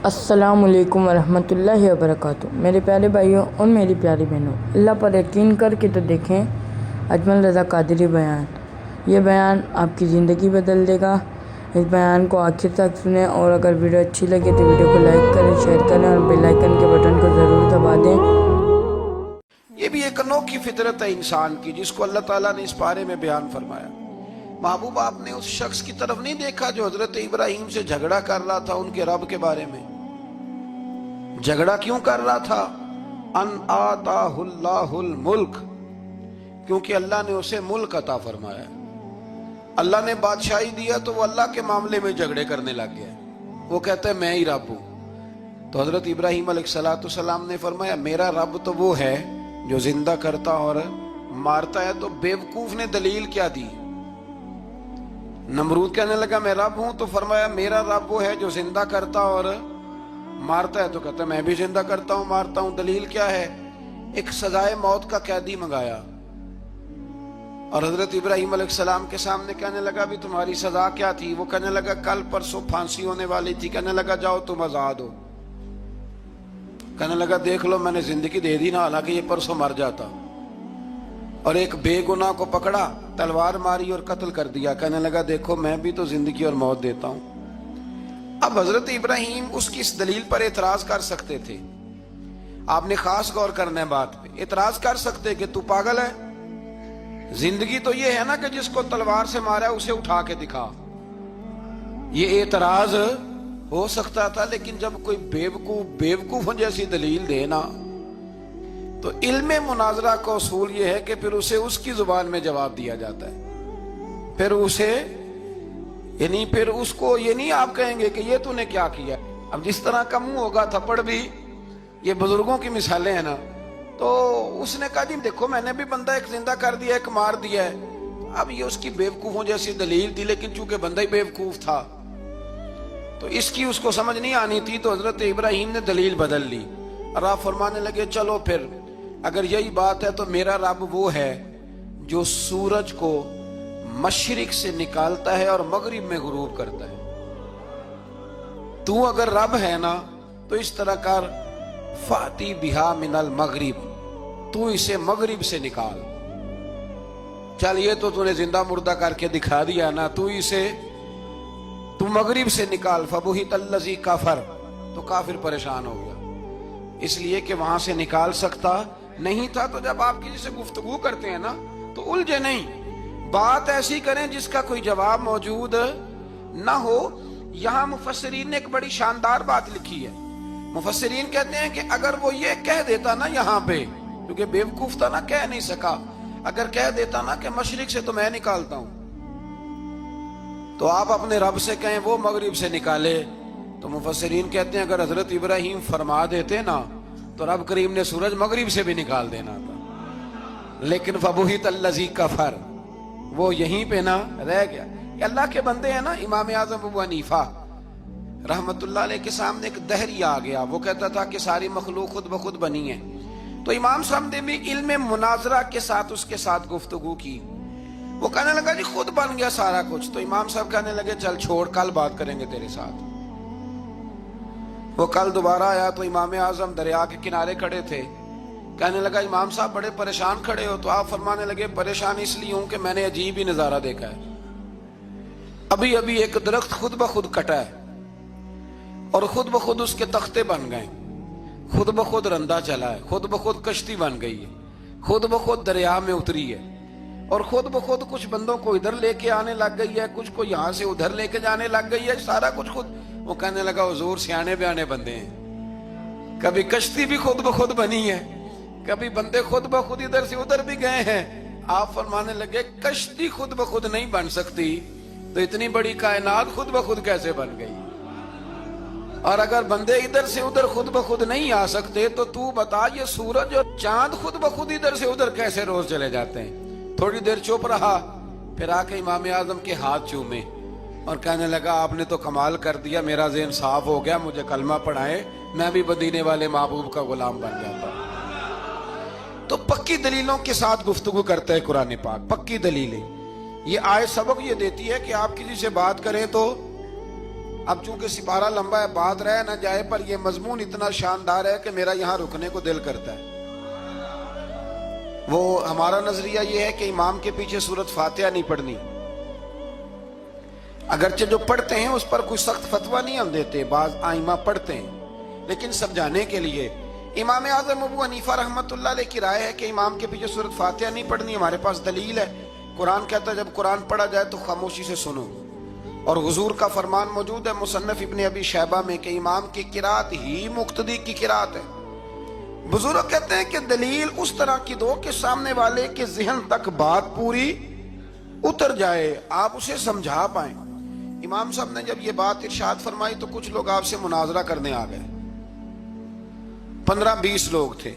السلام علیکم ورحمۃ اللہ وبرکاتہ۔ میرے پیارے بھائیوں اور میری پیاری بہنوں، اللہ پر یقین کر کے تو دیکھیں اجمل رضا قادری بیان۔ یہ بیان آپ کی زندگی بدل دے گا۔ اس بیان کو آخر تک سنیں، اور اگر ویڈیو اچھی لگے تو ویڈیو کو لائک کریں، شیئر کریں اور بیل آئیکن کے بٹن کو ضرور دبا دیں۔ یہ بھی ایک انوکھی فطرت ہے انسان کی، جس کو اللہ تعالیٰ نے اس پارے میں بیان فرمایا۔ محبوب آپ نے اس شخص کی طرف نہیں دیکھا جو حضرت ابراہیم سے جھگڑا کر رہا تھا ان کے رب کے بارے میں۔ جھگڑا کیوں کر رہا تھا؟ ان آتاہ اللہ الملک، کیونکہ اللہ نے اسے ملک عطا فرمایا۔ اللہ نے بادشاہی دیا تو وہ اللہ کے معاملے میں جھگڑے کرنے لگ گیا۔ وہ کہتا ہے میں ہی رب ہوں۔ تو حضرت ابراہیم علیہ السلام نے فرمایا میرا رب تو وہ ہے جو زندہ کرتا اور مارتا ہے۔ تو بیوقوف نے دلیل کیا دی؟ نمرود کہنے لگا میں رب ہوں، تو فرمایا میرا رب وہ ہے جو زندہ کرتا اور مارتا ہے۔ تو کہتا ہے میں بھی زندہ کرتا ہوں مارتا ہوں، دلیل کیا ہے؟ ایک سزائے موت کا قیدی منگایا، اور حضرت ابراہیم علیہ السلام کے سامنے کہنے لگا بھی تمہاری سزا کیا تھی؟ وہ کہنے لگا کل پرسوں پھانسی ہونے والی تھی۔ کہنے لگا جاؤ تم آزاد ہو۔ کہنے لگا دیکھ لو میں نے زندگی دے دی نا، حالانکہ یہ پرسوں مر جاتا۔ اور ایک بے گناہ کو پکڑا، تلوار ماری اور قتل کر دیا۔ کہنے لگا دیکھو میں بھی تو زندگی اور موت دیتا ہوں۔ اب حضرت ابراہیم اس کی اس دلیل پر اعتراض کر سکتے تھے۔ آپ نے خاص غور کرنا ہے بات پہ۔ اعتراض کر سکتے کہ تو پاگل ہے، زندگی تو یہ ہے نا کہ جس کو تلوار سے مارا ہے اسے اٹھا کے دکھا۔ یہ اعتراض ہو سکتا تھا، لیکن جب کوئی بیوقوف جیسی دلیل دے نا، تو علم مناظرہ کا اصول یہ ہے کہ پھر اسے اس کی زبان میں جواب دیا جاتا ہے۔ پھر اس کو یہ نہیں آپ کہیں گے کہ یہ تو نے کیا کیا۔ اب جس طرح کا منہ ہوگا تھپڑ بھی، یہ بزرگوں کی مثالیں ہیں نا، تو اس نے کہا جی دیکھو میں نے بھی بندہ ایک زندہ کر دیا، ایک مار دیا ہے۔ اب یہ اس کی بیوقوفوں جیسی دلیل تھی، لیکن چونکہ بندہ ہی بیوقوف تھا تو اس کی اس کو سمجھ نہیں آنی تھی، تو حضرت ابراہیم نے دلیل بدل لی اور آپ فرمانے لگے چلو پھر اگر یہی بات ہے تو میرا رب وہ ہے جو سورج کو مشرق سے نکالتا ہے اور مغرب میں غروب کرتا ہے۔ تو اگر رب ہے نا تو اس طرح کر فاتی بہا من المغرب، تو اسے مغرب سے نکال۔ چل یہ تو نے زندہ مردہ کر کے دکھا دیا نا، تو مغرب سے نکال۔ فبہت الذی کفر، تو کافر پریشان ہو گیا، اس لیے کہ وہاں سے نکال سکتا نہیں تھا۔ تو جب آپ کسی سے گفتگو کرتے ہیں نا تو الجھے نہیں، بات ایسی کریں جس کا کوئی جواب موجود نہ ہو۔ یہاں مفسرین نے ایک بڑی شاندار بات لکھی ہے۔ مفسرین کہتے ہیں کہ اگر وہ یہ کہہ دیتا نا یہاں پہ، کیونکہ بیوقوف تھا نا کہہ نہیں سکا، اگر کہہ دیتا نا کہ مشرق سے تو میں نکالتا ہوں، تو آپ اپنے رب سے کہیں وہ مغرب سے نکالے، تو مفسرین کہتے ہیں اگر حضرت ابراہیم فرما دیتے نا تو رب کریم نے سورج مغرب سے بھی نکال دینا تھا، لیکن فبہت الذی کفر، وہ یہیں پہ نہ رہ گیا۔ کہ اللہ کے بندے ہیں نا، امام اعظم ابو حنیفہ رحمت اللہ علیہ کے سامنے ایک دہری آ گیا، وہ کہتا تھا کہ ساری مخلوق خود بخود بنی ہے۔ تو امام صاحب نے بھی علم مناظرہ کے ساتھ اس کے ساتھ گفتگو کی۔ وہ کہنے لگا جی خود بن گیا سارا کچھ۔ تو امام صاحب کہنے لگے چل چھوڑ، کل بات کریں گے تیرے ساتھ۔ وہ کل دوبارہ آیا تو امام اعظم دریا کے کنارے کھڑے تھے۔ کہنے لگا امام صاحب بڑے پریشان کھڑے ہو؟ تو آپ فرمانے لگے پریشان اس لیے ہوں کہ میں نے عجیب ہی نظارہ دیکھا ہے۔ ابھی ایک درخت خود بخود کٹا ہے اور خود بخود اس کے تختے بن گئے، خود بخود رندہ چلا ہے، خود بخود کشتی بن گئی ہے، خود بخود دریا میں اتری ہے، اور خود بخود کچھ بندوں کو ادھر لے کے آنے لگ گئی ہے، کچھ کو یہاں سے ادھر لے کے جانے لگ گئی ہے، سارا کچھ خود۔ وہ کہنے لگا حضور سیانے بیانے بندے ہیں، کبھی کشتی بھی خود بخود بنی ہے، کبھی بندے خود بخود ادھر سے ادھر بھی گئے ہیں۔ آپ فرمانے لگے کشتی خود بخود نہیں بن سکتی تو اتنی بڑی کائنات خود بخود کیسے بن گئی؟ اور اگر بندے ادھر سے ادھر خود بخود نہیں آ سکتے تو بتا یہ سورج اور چاند خود بخود ادھر سے ادھر کیسے روز چلے جاتے ہیں؟ تھوڑی دیر چپ رہا، پھر آ کے امام اعظم کے ہاتھ چومے اور کہنے لگا آپ نے تو کمال کر دیا، میرا ذہن صاف ہو گیا، مجھے کلمہ پڑھائے، میں بھی مدینے والے محبوب کا غلام بن جاتا۔ تو پکی دلیلوں کے ساتھ گفتگو کرتا ہے قرآن پاک، پکی دلیلیں۔ یہ آیت سبق یہ دیتی ہے کہ آپ کسی سے بات کریں تو اب چونکہ سپارہ لمبا ہے بات رہ نہ جائے، پر یہ مضمون اتنا شاندار ہے کہ میرا یہاں رکنے کو دل کرتا ہے۔ وہ ہمارا نظریہ یہ ہے کہ امام کے پیچھے سورۃ فاتحہ نہیں پڑھنی، اگرچہ جو پڑھتے ہیں اس پر کوئی سخت فتویٰ نہیں ہم دیتے، بعض آئمہ پڑھتے ہیں، لیکن سمجھانے کے لیے امام اعظم ابو حنیفہ رحمۃ اللہ علیہ کی رائے ہے کہ امام کے پیچھے سورۃ فاتحہ نہیں پڑھنی۔ ہمارے پاس دلیل ہے، قرآن کہتا ہے جب قرآن پڑھا جائے تو خاموشی سے سنو، اور حضور کا فرمان موجود ہے مصنف ابن ابی شیبہ میں کہ امام کی قرات ہی مقتدی کی قرات ہے۔ بزرگ کہتے ہیں کہ دلیل اس طرح کی دو کہ سامنے والے کے ذہن تک بات پوری اتر جائے، آپ اسے سمجھا پائیں۔ امام صاحب نے جب یہ بات ارشاد فرمائی تو کچھ لوگ آپ سے مناظرہ کرنے آ گئے، 15-20 لوگ تھے،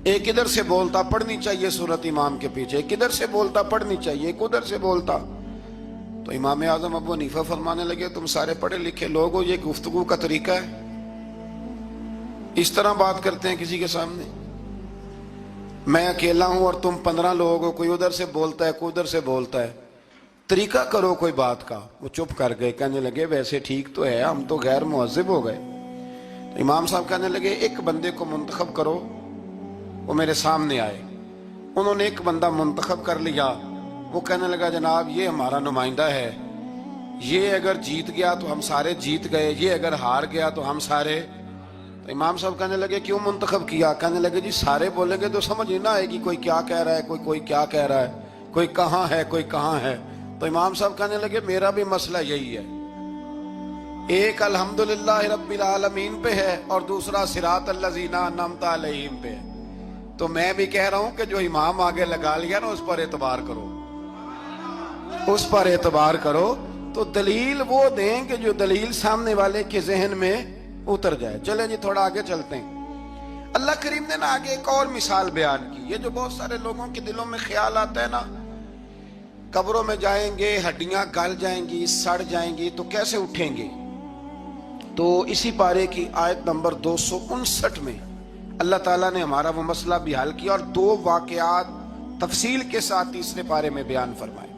ایک ادھر سے بولتا پڑھنی چاہیے سورت امام کے پیچھے، ایک ادھر سے بولتا پڑھنی چاہیے، ایک ادھر سے بولتا۔ تو امام اعظم ابو حنیفہ فرمانے لگے تم سارے پڑھے لکھے لوگ ہو، یہ گفتگو کا طریقہ ہے؟ اس طرح بات کرتے ہیں کسی کے سامنے؟ میں اکیلا ہوں اور تم 15 لوگ ہو، کوئی ادھر سے بولتا ہے کوئی ادھر سے بولتا ہے، طریقہ کرو کوئی بات کا۔ وہ چپ کر گئے، کہنے لگے ویسے ٹھیک تو ہے، ہم تو غیر مہذب ہو گئے۔ تو امام صاحب کہنے لگے ایک بندے کو منتخب کرو، وہ میرے سامنے آئے۔ انہوں نے ایک بندہ منتخب کر لیا، وہ کہنے لگا جناب یہ ہمارا نمائندہ ہے، یہ اگر جیت گیا تو ہم سارے جیت گئے، یہ اگر ہار گیا تو ہم سارے۔ تو امام صاحب کہنے لگے کیوں منتخب کیا؟ کہنے لگے جی سارے بولیں گے تو سمجھ نہ آئے گی کوئی کیا کہہ رہا ہے، کوئی کیا کہہ رہا ہے، کوئی کہاں ہے کوئی کہاں ہے۔ تو امام صاحب کہنے لگے میرا بھی مسئلہ یہی ہے، ایک الحمدللہ رب العالمین پہ ہے اور دوسرا صراط الذین انعمت علیہم پہ ہے۔ تو میں بھی کہہ رہا ہوں کہ جو امام آگے لگا لیا نا اس پر اعتبار کرو، اس پر اعتبار کرو۔ تو دلیل وہ دیں کہ جو دلیل سامنے والے کے ذہن میں اتر جائے۔ چلیں جی تھوڑا آگے چلتے ہیں۔ اللہ کریم نے نا آگے ایک اور مثال بیان کی، یہ جو بہت سارے لوگوں کے دلوں میں خیال آتا ہے نا قبروں میں جائیں گے ہڈیاں گل جائیں گی سڑ جائیں گی تو کیسے اٹھیں گے، تو اسی پارے کی آیت نمبر 259 میں اللہ تعالیٰ نے ہمارا وہ مسئلہ بھی حل کیا اور 2 واقعات تفصیل کے ساتھ تیسرے پارے میں بیان فرمائے۔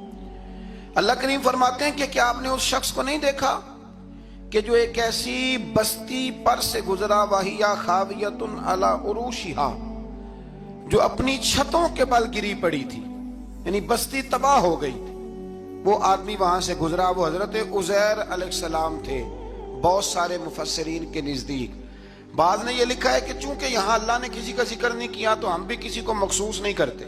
اللہ کریم فرماتے ہیں کہ کیا آپ نے اس شخص کو نہیں دیکھا کہ جو ایک ایسی بستی پر سے گزرا وَهِيَ خَاوِيَةٌ عَلَىٰ عُرُوشِهَا، جو اپنی چھتوں کے بل گری پڑی تھی، یعنی بستی تباہ ہو گئی تھی۔ وہ آدمی وہاں سے گزرا، وہ حضرت عزیر علیہ السلام تھے۔ بہت سارے مفسرین کے نزدیک بعض نے یہ لکھا ہے کہ چونکہ یہاں اللہ نے کسی کا ذکر نہیں کیا تو ہم بھی کسی کو مخصوص نہیں کرتے،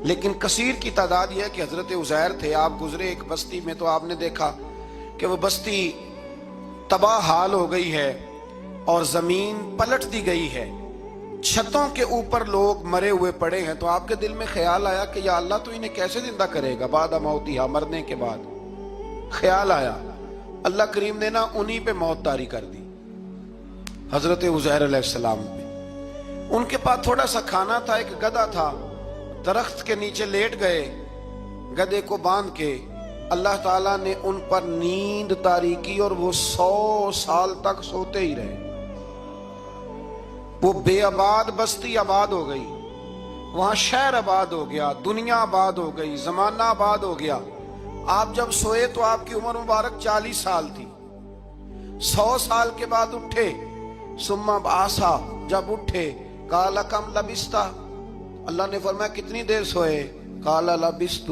لیکن کثیر کی تعداد یہ ہے کہ حضرت عزیر تھے، آپ گزرے ایک بستی میں تو آپ نے دیکھا کہ وہ بستی تباہ حال ہو گئی ہے اور زمین پلٹ دی گئی ہے، چھتوں کے اوپر لوگ مرے ہوئے پڑے ہیں۔ تو آپ کے دل میں خیال آیا کہ یا اللہ تو انہیں کیسے زندہ کرے گا بعد موتہا، مرنے کے بعد۔ خیال آیا، اللہ کریم نے نا انہی پہ موت طاری کر دی، حضرت عزیر علیہ السلام پہ۔ ان کے پاس تھوڑا سا کھانا تھا، ایک گدھا تھا، درخت کے نیچے لیٹ گئے گدھے کو باندھ کے۔ اللہ تعالیٰ نے ان پر نیند طاری کی اور وہ 100 سال تک سوتے ہی رہے۔ وہ بے آباد بستی آباد ہو گئی، وہاں شہر آباد ہو گیا، دنیا آباد ہو گئی، زمانہ آباد ہو گیا۔ آپ جب سوئے تو آپ کی عمر مبارک 40 سال تھی، 100 سال کے بعد اٹھے، ثم بعثا، جب اٹھے قال کم لبثت، اللہ نے فرمایا کتنی دیر سوئے؟ قال لبثت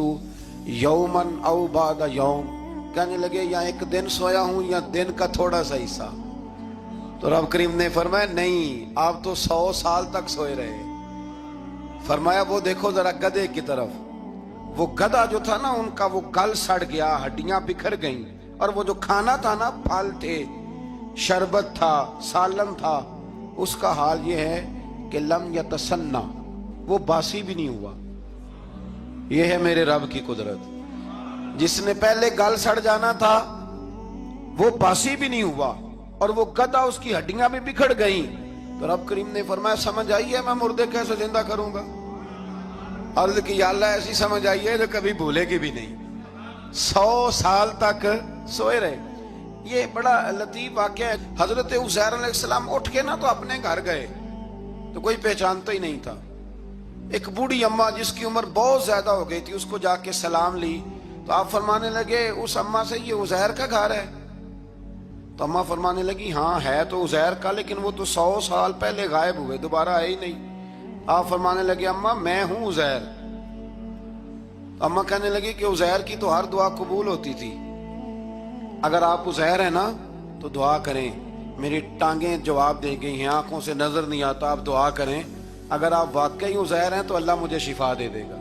یوما او بعد یوم، کہنے لگے یا ایک دن سویا ہوں یا دن کا تھوڑا سا حصہ۔ تو رب کریم نے فرمایا نہیں، آپ تو 100 سال تک سوئے رہے۔ فرمایا وہ دیکھو ذرا گدھے کی طرف، وہ گدھا جو تھا نا ان کا وہ گل سڑ گیا، ہڈیاں بکھر گئیں، اور وہ جو کھانا تھا نا پھل تھے، شربت تھا، سالن تھا، اس کا حال یہ ہے کہ لم یتسنہ، وہ باسی بھی نہیں ہوا۔ یہ ہے میرے رب کی قدرت، جس نے پہلے گل سڑ جانا تھا وہ باسی بھی نہیں ہوا، اور وہ گدھا اس کی ہڈیاں بھی بکھر گئیں۔ تو رب کریم نے فرمایا سمجھ آئی ہے میں مردے کیسے زندہ کروں گا؟ عرض کی یا اللہ ایسی سمجھ آئی ہے جو کبھی بھولے گی بھی نہیں۔ 100 سال تک سوئے رہے۔ یہ بڑا لطیف واقعہ ہے۔ حضرت عزیر علیہ السلام اٹھ کے نا تو اپنے گھر گئے تو کوئی پہچانتا ہی نہیں تھا۔ ایک بوڑھی اماں جس کی عمر بہت زیادہ ہو گئی تھی اس کو جا کے سلام لی تو آپ فرمانے لگے اس اماں سے یہ عزیر کا گھر ہے؟ تو اماں فرمانے لگی ہاں ہے تو عزیر کا، لیکن وہ تو 100 سال پہلے غائب ہوئے، دوبارہ آئے ہی نہیں۔ آپ فرمانے لگے اماں میں ہوں عزیر۔ اماں کہنے لگی کہ عزیر کی تو ہر دعا قبول ہوتی تھی، اگر آپ عزیر ہیں نا تو دعا کریں، میری ٹانگیں جواب دے گئی ہیں، آنکھوں سے نظر نہیں آتا، آپ دعا کریں، اگر آپ واقعی عزیر ہیں تو اللہ مجھے شفا دے دے گا۔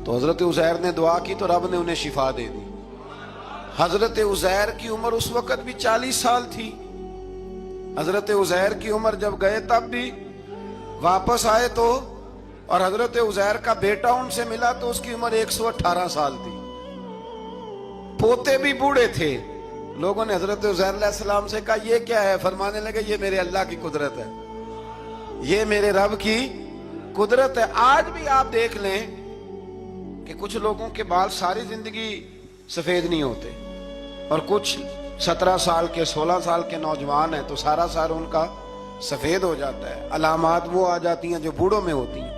تو حضرت عزیر نے دعا کی تو رب نے انہیں شفا دے دی۔ حضرت عزیر کی عمر اس وقت بھی 40 سال تھی۔ حضرت عزیر کی عمر جب گئے تب بھی، واپس آئے تو، اور حضرت عزیر کا بیٹا ان سے ملا تو اس کی عمر 118 سال تھی، پوتے بھی بوڑھے تھے۔ لوگوں نے حضرت عزیر علیہ السلام سے کہا یہ کیا ہے؟ فرمانے لگے یہ میرے اللہ کی قدرت ہے، یہ میرے رب کی قدرت ہے۔ آج بھی آپ دیکھ لیں کہ کچھ لوگوں کے بال ساری زندگی سفید نہیں ہوتے، اور کچھ 17 سال کے 16 سال کے نوجوان ہیں تو سارا سال ان کا سفید ہو جاتا ہے۔ علامات وہ آ جاتی ہیں جو بوڑھوں میں ہوتی ہیں۔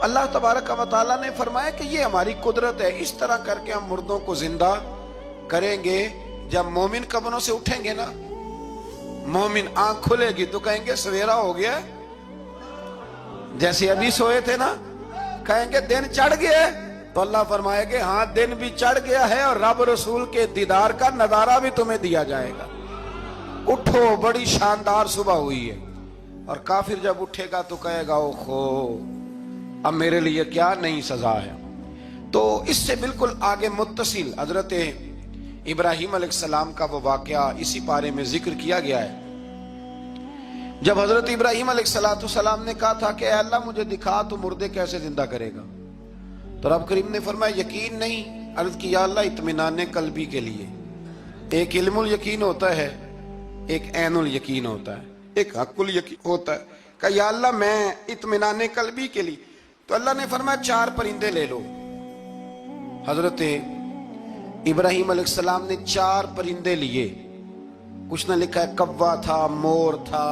اللہ تبارک و تعالیٰ نے فرمایا کہ یہ ہماری قدرت ہے، اس طرح کر کے ہم مردوں کو زندہ کریں گے۔ جب مومن قبروں سے اٹھیں گے نا، مومن آنکھ کھلے گی تو کہیں گے سویرا ہو گیا، جیسے ابھی سوئے تھے نا، کہیں گے دن چڑھ گیا، تو اللہ فرمائے گے ہاں دن بھی چڑھ گیا ہے اور رب رسول کے دیدار کا نظارہ بھی تمہیں دیا جائے گا، اٹھو بڑی شاندار صبح ہوئی ہے۔ اور کافر جب اٹھے گا تو کہے گا اوہو اب میرے لیے کیا نئی سزا ہے۔ تو اس سے بالکل آگے متصل حضرت ابراہیم علیہ السلام کا وہ واقعہ اسی پارے میں ذکر کیا گیا ہے۔ جب حضرت ابراہیم علیہ السلام نے کہا تھا کہ اے اللہ مجھے دکھا تو مردے کیسے زندہ کرے گا، تو رب کریم نے فرمایا یقین نہیں، عرض کی یا اللہ اطمینان قلبی کے لیے۔ ایک علم الیقین ہوتا ہے، ایک عین الیقین ہوتا ہے، ایک حق الیقین ہوتا ہے۔ کہ یا اللہ میں اطمینان قلبی کے لیے، تو اللہ نے فرمایا 4 پرندے لے لو۔ حضرت ابراہیم علیہ السلام نے 4 پرندے لیے، کچھ نے لکھا ہے کوا تھا، مور تھا،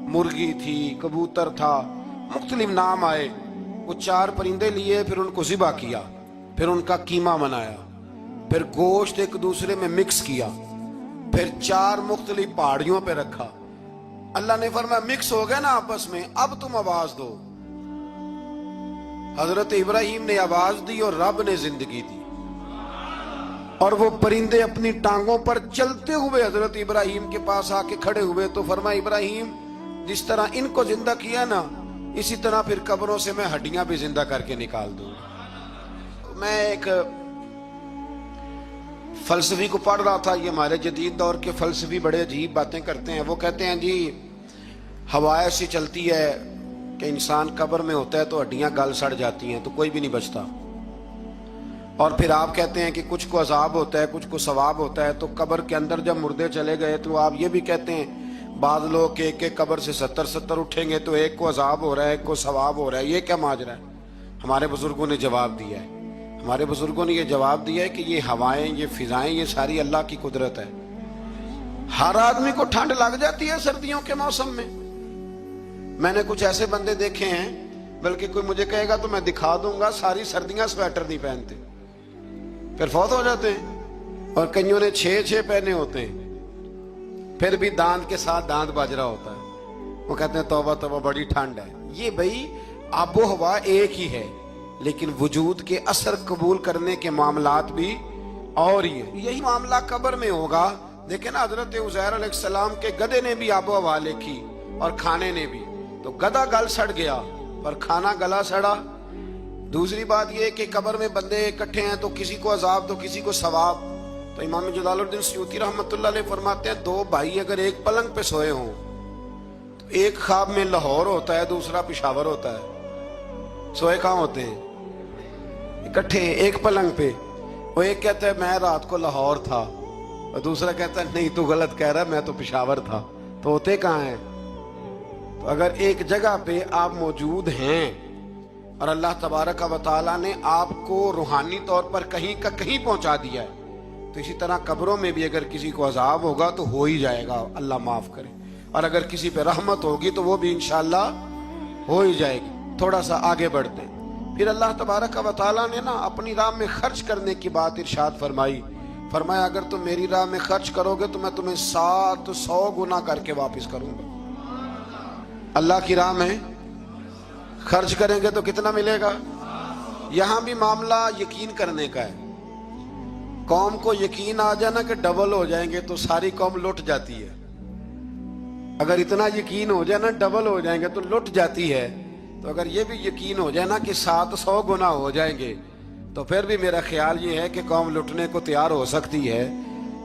مرغی تھی، کبوتر تھا، مختلف نام آئے۔ وہ 4 پرندے لیے، پھر ان کو ذبح کیا، پھر ان کا قیمہ بنایا، پھر گوشت ایک دوسرے میں مکس کیا، پھر 4 مختلف پہاڑیوں پہ رکھا۔ اللہ نے فرمایا مکس ہو گئے نا آپس میں، اب تم آواز دو۔ حضرت ابراہیم نے آواز دی اور رب نے زندگی دی، اور وہ پرندے اپنی ٹانگوں پر چلتے ہوئے حضرت ابراہیم کے پاس آ کے کھڑے ہوئے۔ تو فرمایا ابراہیم جس طرح ان کو زندہ کیا نا، اسی طرح پھر قبروں سے میں ہڈیاں بھی زندہ کر کے نکال دوں۔ میں ایک فلسفی کو پڑھ رہا تھا، یہ ہمارے جدید دور کے فلسفی بڑے عجیب باتیں کرتے ہیں۔ وہ کہتے ہیں جی ہوا ایسی چلتی ہے کہ انسان قبر میں ہوتا ہے تو ہڈیاں گل سڑ جاتی ہیں تو کوئی بھی نہیں بچتا، اور پھر آپ کہتے ہیں کہ کچھ کو عذاب ہوتا ہے کچھ کو ثواب ہوتا ہے۔ تو قبر کے اندر جب مردے چلے گئے تو آپ یہ بھی کہتے ہیں بعض لوگ ایک ایک قبر سے 70 اٹھیں گے تو ایک کو عذاب ہو رہا ہے ایک کو ثواب ہو رہا ہے، یہ کیا ماجرا ہے؟ ہمارے بزرگوں نے جواب دیا ہے، ہمارے بزرگوں نے یہ جواب دیا ہے کہ یہ ہوائیں، یہ فضائیں، یہ ساری اللہ کی قدرت ہے۔ ہر آدمی کو ٹھنڈ لگ جاتی ہے سردیوں کے موسم میں۔ میں نے کچھ ایسے بندے دیکھے ہیں، بلکہ کوئی مجھے کہے گا تو میں دکھا دوں گا، ساری سردیاں سویٹر نہیں پہنتے، پھر فوت ہو جاتے ہیں، اور کئیوں نے 6 پہنے ہوتے ہیں، پھر بھی دانت کے ساتھ دانت بج رہا ہوتا ہے، وہ کہتے ہیں توبہ توبہ بڑی ٹھنڈ ہے۔ یہ بھائی آب و ہوا ایک ہی ہے، لیکن وجود کے اثر قبول کرنے کے معاملات بھی اور ہی ہیں۔ یہی معاملہ قبر میں ہوگا۔ دیکھیں نا حضرت عزیر علیہ السلام کے گدھے نے بھی آب و ہوا لکھی اور کھانے نے بھی، تو گدھا گل سڑ گیا پر کھانا گلا سڑا۔ دوسری بات یہ کہ قبر میں بندے اکٹھے ہیں تو کسی کو عذاب تو کسی کو ثواب۔ تو امام جلال الدین سیوطی رحمۃ اللہ علیہ فرماتے ہیں 2 بھائی اگر ایک پلنگ پہ سوئے ہوں تو ایک خواب میں لاہور ہوتا ہے دوسرا پشاور ہوتا ہے، سوئے کہاں ہوتے ہیں؟ اکٹھے ایک پلنگ پہ۔ وہ ایک کہتا ہے میں رات کو لاہور تھا، اور دوسرا کہتا ہے نہیں تو غلط کہہ رہا ہے میں تو پشاور تھا، تو ہوتے کہاں ہیں؟ تو اگر ایک جگہ پہ آپ موجود ہیں اور اللہ تبارک و تعالیٰ نے آپ کو روحانی طور پر کہیں کا کہیں پہنچا دیا ہے، تو اسی طرح قبروں میں بھی اگر کسی کو عذاب ہوگا تو ہو ہی جائے گا، اللہ معاف کرے، اور اگر کسی پہ رحمت ہوگی تو وہ بھی انشاءاللہ ہو ہی جائے گی۔ تھوڑا سا آگے بڑھتے ہیں، پھر اللہ تبارک و تعالیٰ نے نا اپنی راہ میں خرچ کرنے کی بات ارشاد فرمائی فرمایا اگر تم میری راہ میں خرچ کرو گے تو میں تمہیں 700 گنا کر کے واپس کروں گا۔ اللہ کی راہ میں خرچ کریں گے تو کتنا ملے گا؟ یہاں بھی معاملہ یقین کرنے کا ہے۔ قوم کو یقین آ جائے نا کہ ڈبل ہو جائیں گے تو ساری قوم لٹ جاتی ہے۔ اگر اتنا یقین ہو جائے نا ڈبل ہو جائیں گے تو لٹ جاتی ہے، تو اگر یہ بھی یقین ہو جائے نا کہ 700 گنا ہو جائیں گے تو پھر بھی میرا خیال یہ ہے کہ قوم لٹنے کو تیار ہو سکتی ہے،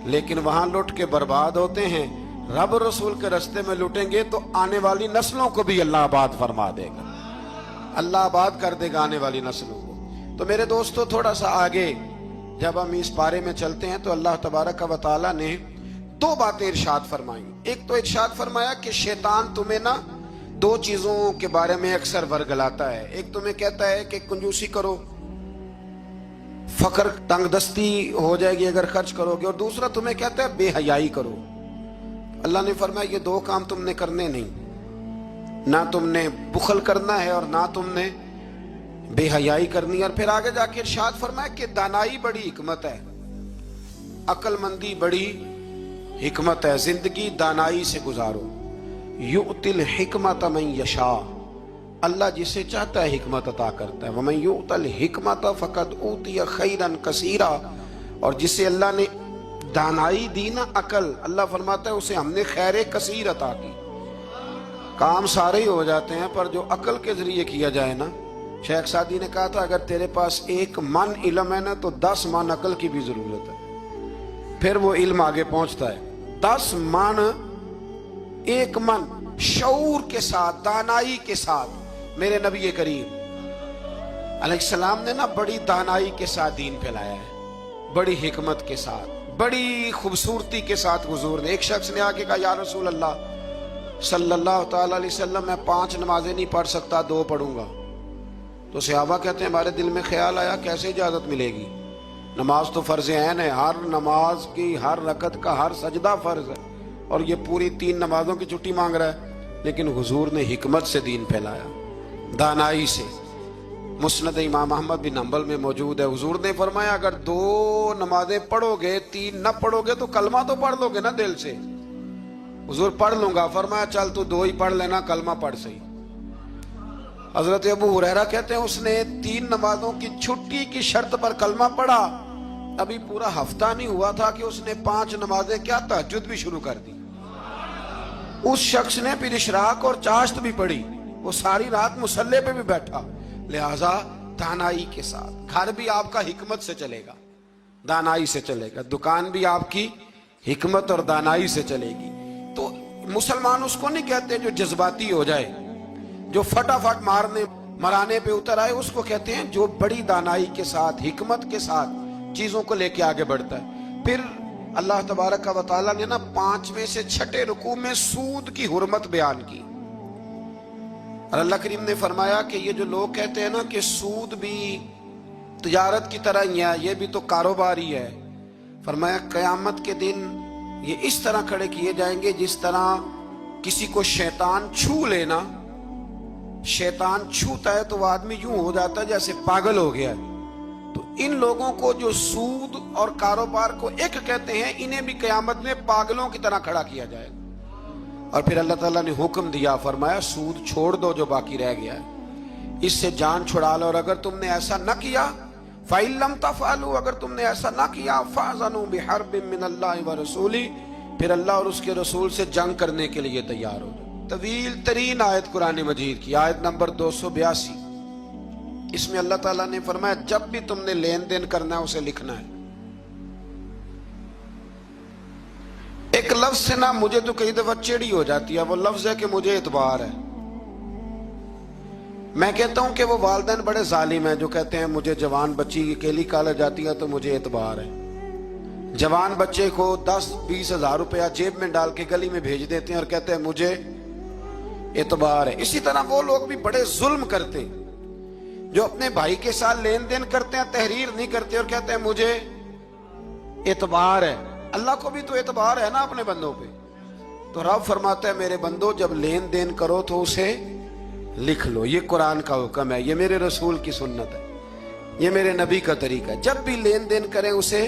لیکن وہاں لٹ کے برباد ہوتے ہیں۔ رب رسول کے رستے میں لٹیں گے تو آنے والی نسلوں کو بھی اللہ آباد فرما دے گا، اللہ آباد کر دے گا آنے والی نسلوں کو۔ تو میرے دوستو تھوڑا سا آگے جب ہم اس پارے میں چلتے ہیں تو اللہ تبارک و تعالیٰ نے 2 باتیں ارشاد فرمائیں۔ ایک تو ارشاد فرمایا کہ شیطان تمہیں نا 2 چیزوں کے بارے میں اکثر ورگلاتا ہے۔ ایک تمہیں کہتا ہے کہ کنجوسی کرو، فقر تنگ دستی ہو جائے گی اگر خرچ کرو گے، اور دوسرا تمہیں کہتا ہے بے حیائی کرو۔ اللہ نے فرمایا یہ 2 کام تم نے کرنے نہیں، نہ تم نے بخل کرنا ہے اور نہ تم نے بے حیائی کرنی ہے۔ اور پھر آگے جا کے ارشاد فرمایا کہ دانائی بڑی حکمت ہے، عقل مندی بڑی حکمت ہے، زندگی دانائی سے گزارو۔ یؤتی الحکمت من یشاء، اللہ جسے چاہتا ہے حکمت عطا کرتا ہے۔ ومن یؤت الحکمت فقد اوتی خیرا کثیرا، اور جسے اللہ نے دانائی دی نا عقل، اللہ فرماتا ہے اسے ہم نے خیر کثیر عطا کی۔ کام سارے ہی ہو جاتے ہیں پر جو عقل کے ذریعے کیا جائے نا، شیخ سعدی نے کہا تھا اگر تیرے پاس 1 من علم ہے نا تو 10 من عقل کی بھی ضرورت ہے، پھر وہ علم آگے پہنچتا ہے۔ 10 من، 1 من شعور کے ساتھ، دانائی کے ساتھ میرے نبی کریم علیہ السلام نے نا بڑی دانائی کے ساتھ دین پھیلایا ہے، بڑی حکمت کے ساتھ، بڑی خوبصورتی کے ساتھ حضور نے۔ ایک شخص نے آگے کہا یا رسول اللہ صلی اللہ تعالی علیہ وسلم میں 5 نمازیں نہیں پڑھ سکتا، 2 پڑھوں گا۔ تو صحابہ کہتے ہیں ہمارے دل میں خیال آیا کیسے اجازت ملے گی، نماز تو فرض عین ہے، ہر نماز کی ہر رکعت کا ہر سجدہ فرض ہے، اور یہ پوری 3 نمازوں کی چھٹی مانگ رہا ہے۔ لیکن حضور نے حکمت سے دین پھیلایا، دانائی سے۔ مسند امام احمد بن حنبل میں موجود ہے، حضور نے فرمایا اگر 2 نمازیں پڑھو گے 3 نہ پڑھو گے تو کلمہ تو پڑھ لو گے نا دل سے۔ حضور پڑھ لوں گا، فرمایا چل تو 2 ہی پڑھ لینا، کلمہ پڑھ صحیح۔ حضرت ابو ہریرہ کہتے ہیں اس نے 3 نمازوں کی چھٹی کی شرط پر کلمہ پڑھا، ابھی پورا ہفتہ نہیں ہوا تھا کہ اس نے 5 نمازیں کیا تہجد بھی شروع کر دی۔ اس شخص نے پھر اشراق اور چاشت بھی پڑھی، وہ ساری رات مصلی پہ بھی بیٹھا۔ لہٰذا دانائی کے ساتھ گھر بھی آپ کا حکمت سے چلے گا، دانائی سے چلے گا، دکان بھی آپ کی حکمت اور دانائی سے چلے گی۔ تو مسلمان اس کو نہیں کہتے جو جذباتی ہو جائے، جو فٹافٹ مرانے پہ اتر آئے، اس کو کہتے ہیں جو بڑی دانائی کے ساتھ، حکمت کے ساتھ چیزوں کو لے کے آگے بڑھتا ہے۔ پھر اللہ تبارک و تعالیٰ نے نا 5ویں سے 6ٹھے رکوع میں سود کی حرمت بیان کی، اور اللہ کریم نے فرمایا کہ یہ جو لوگ کہتے ہیں نا کہ سود بھی تجارت کی طرح ہی ہے، یہ بھی تو کاروبار ہی ہے، فرمایا قیامت کے دن یہ اس طرح کھڑے کیے جائیں گے جس طرح کسی کو شیطان چھو لینا، شیطان چھوتا ہے تو وہ آدمی یوں ہو جاتا ہے جیسے پاگل ہو گیا ہے۔ تو ان لوگوں کو جو سود اور کاروبار کو ایک کہتے ہیں، انہیں بھی قیامت میں پاگلوں کی طرح کھڑا کیا جائے گا۔ اور پھر اللہ تعالیٰ نے حکم دیا، فرمایا سود چھوڑ دو جو باقی رہ گیا ہے، اس سے جان چھڑا لو، اور اگر تم نے ایسا نہ کیا فَإِن لَمْ تَفْعَلُوا، اگر تم نے ایسا نہ کیا فَأْذَنُوا بِحَرْبٍ مِّنَ اللَّهِ وَرَسُولِهِ، پھر اللہ اور اس کے رسول سے جنگ کرنے کے لیے تیار ہو جاؤ۔ طویل ترین آیت قرآن مجید کی، آیت نمبر 282، اس میں اللہ تعالیٰ نے فرمایا جب بھی تم نے لین دین کرنا ہے اسے لکھنا ہے۔ ایک لفظ سے نا مجھے تو کئی دفعہ چڑی ہو جاتی ہے، وہ لفظ ہے کہ مجھے اعتبار ہے۔ میں کہتا ہوں کہ وہ والدین بڑے ظالم ہیں جو کہتے ہیں مجھے جوان بچی اکیلی کالج جاتی ہے تو مجھے اعتبار ہے، جوان بچے کو 10-20 ہزار روپیہ جیب میں ڈال کے گلی میں بھیج دیتے ہیں اور کہتے ہیں مجھے اعتبار ہے۔ اسی طرح وہ لوگ بھی بڑے ظلم کرتے جو اپنے بھائی کے ساتھ لین دین کرتے ہیں، تحریر نہیں کرتے اور کہتے ہیں مجھے اعتبار ہے۔ اللہ کو بھی تو اعتبار ہے نا اپنے بندوں پہ، تو رب فرماتا ہے میرے بندو جب لین دین کرو تو اسے لکھ لو، یہ قرآن کا حکم ہے، یہ میرے رسول کی سنت ہے، یہ میرے نبی کا طریقہ ہے، جب بھی لین دین کریں اسے